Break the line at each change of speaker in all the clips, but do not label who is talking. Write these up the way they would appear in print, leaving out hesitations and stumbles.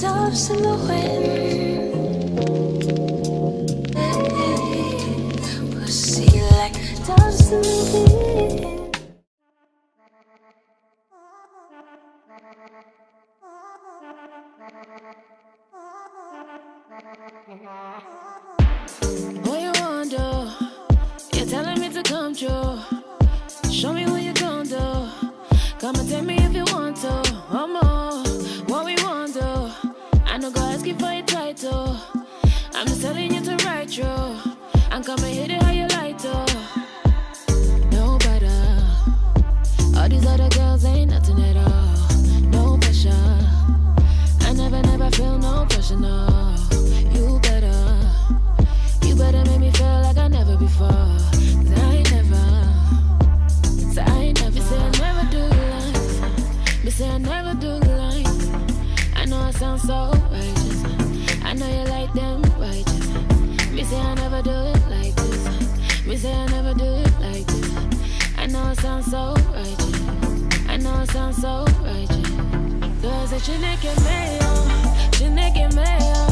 doves in the wind. Pussy like doves in the wind.
What you want to? You're telling me to come true. Show me what you gon' do. Come and tell me if you want to. One more, what we want to. I know go ask you for your title. I'm just telling you to write through. I'm coming hit it how you like to. No better. All these other girls ain't nothing at all. No pressure. I never feel no pressure, no. You better make me feel like I never before. 'Cause I ain't never. So I ain't never. Me say I never do lines. Me say I never do lines. I know I sound so righteous. I know you like them righteous. Me say I never do it like this. Me say I never do it like this. I know I sound so righteous. I know I sound so righteous. Girls that you naked mayo, you naked mayo.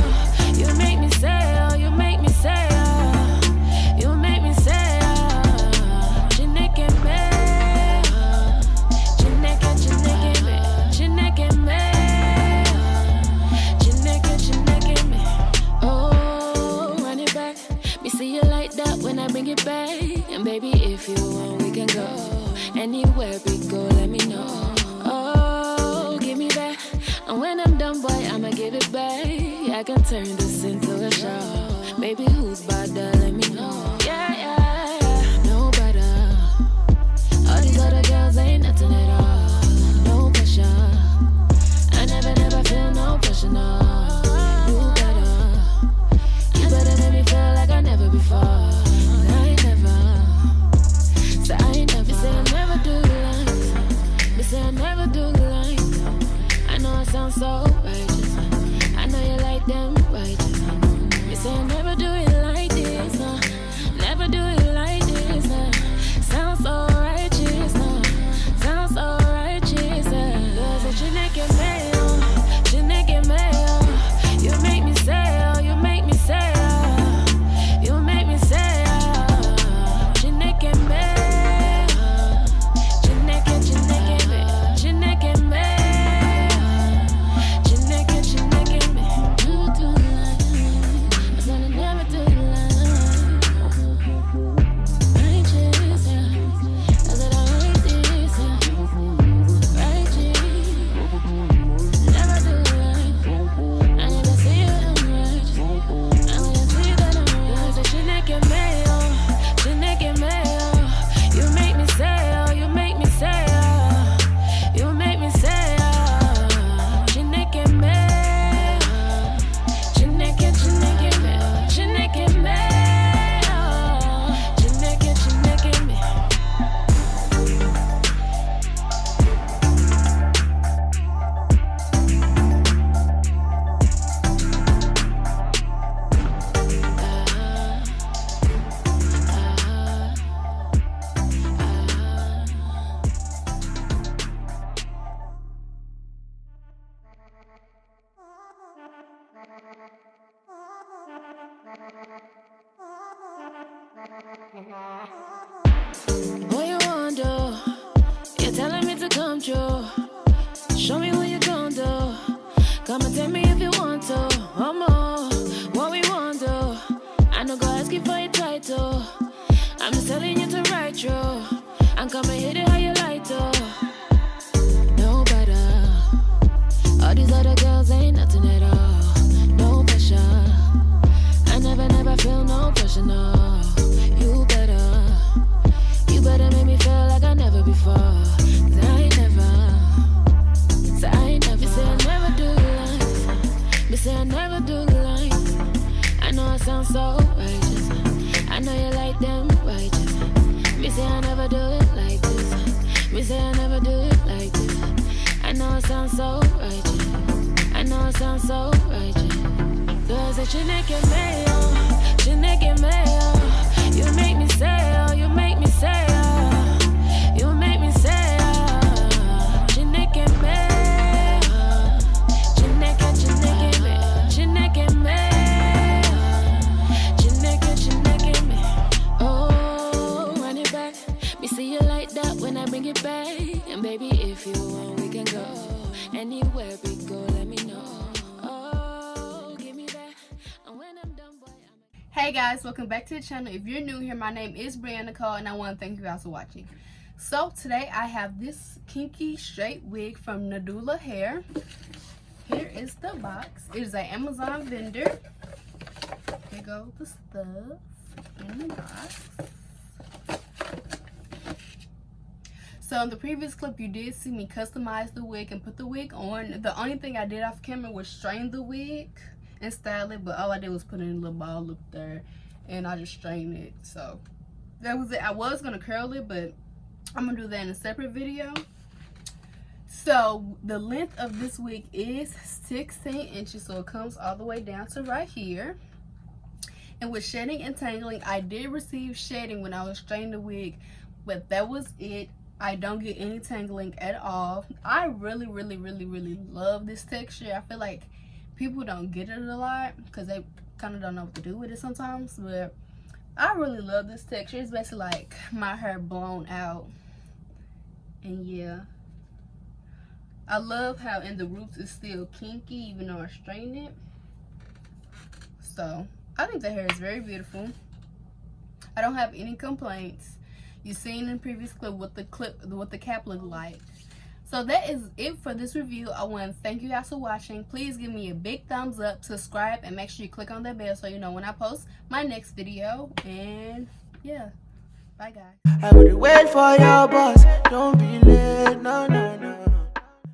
You make me say oh, you make me say oh, you make me say oh. You naked mayo, you naked me, you naked mayo, you naked me. Oh, run it back. Me see you like that when I bring it back. And baby, if you want, we can go anywhere we go. Let me know. Oh, give me that. And when I'm done, boy, I'ma give it back. I can turn this into a show. Baby, who's bad? Let me know. Yeah, yeah, yeah. No better. All these other girls ain't nothing at all. No pressure. I never feel no pressure, no. You better make me feel like I never before. I ain't never. So I ain't never. Say I never do lines. Me say I never do lines. I know I sound so righteous. I know you like them righteous. Me say I never do it like this, no. Never do it like this, no. Sound so righteous, no. Sound so righteous, Girls that you naked mayo, you naked mayo. You make me say oh, you make me say oh, you make me say oh. You naked mayo, you naked me, you naked mayo. What you want to? You're telling me to come true. Show me what you gon' do. Come and tell me if you want to. One more, what we want to. I know go ask you for your title. I'm just telling you to write through. I'm coming hit it how you like to. No better. All these other girls ain't nothing at all. No pressure. I never feel no pressure, no. You better make me feel like I never before. 'Cause I ain't never. So I ain't never. Me say I never do lines. Me say I never do lines. I know I sound so righteous. I know you like them righteous. Me say I never do it like this. Me say I never do it like this. I know I sound so righteous. I know I sound so righteous. Girls that you naked mayo, you naked mayo. You make me say oh, you make me say oh, you make me say oh. You naked mayo, you naked we go, let me know. Oh, give me that. And when I'm done, boy,
Hey guys, welcome back to the channel. If you're new here, my name is Brianna Nicole and I want to thank you guys for watching. So today I have this Kinky straight wig from Nadula hair. Here is the box. It is an Amazon vendor. Here goes the stuff in the box. So in the previous clip you did see me customize the wig and put the wig on. The only thing I did off camera was strain the wig and style it, but all I did was put in a little ball up there and I just strained it. So that was it. I was gonna curl it, but I'm gonna do that in a separate video. So the length of this wig is 16 inches, so it comes all the way down to right here. And with shedding and tangling, I did receive shedding when I was straining the wig, but that was it. I don't get any tangling at all. I really love this texture. I feel like people don't get it a lot because they kind of don't know what to do with it sometimes, but I really love this texture. It's basically like my hair blown out. And yeah, I love how in the roots it's still kinky even though I straightened it. So I think the hair is very beautiful. I don't have any complaints. You've seen in the previous clip what the cap looked like. So that is it for this review. I want to thank you guys for watching. Please give me a big thumbs up, subscribe, and make sure you click on that bell so you know when I post my next video. And yeah, bye guys.
I would wait for your boss. Don't be late, no.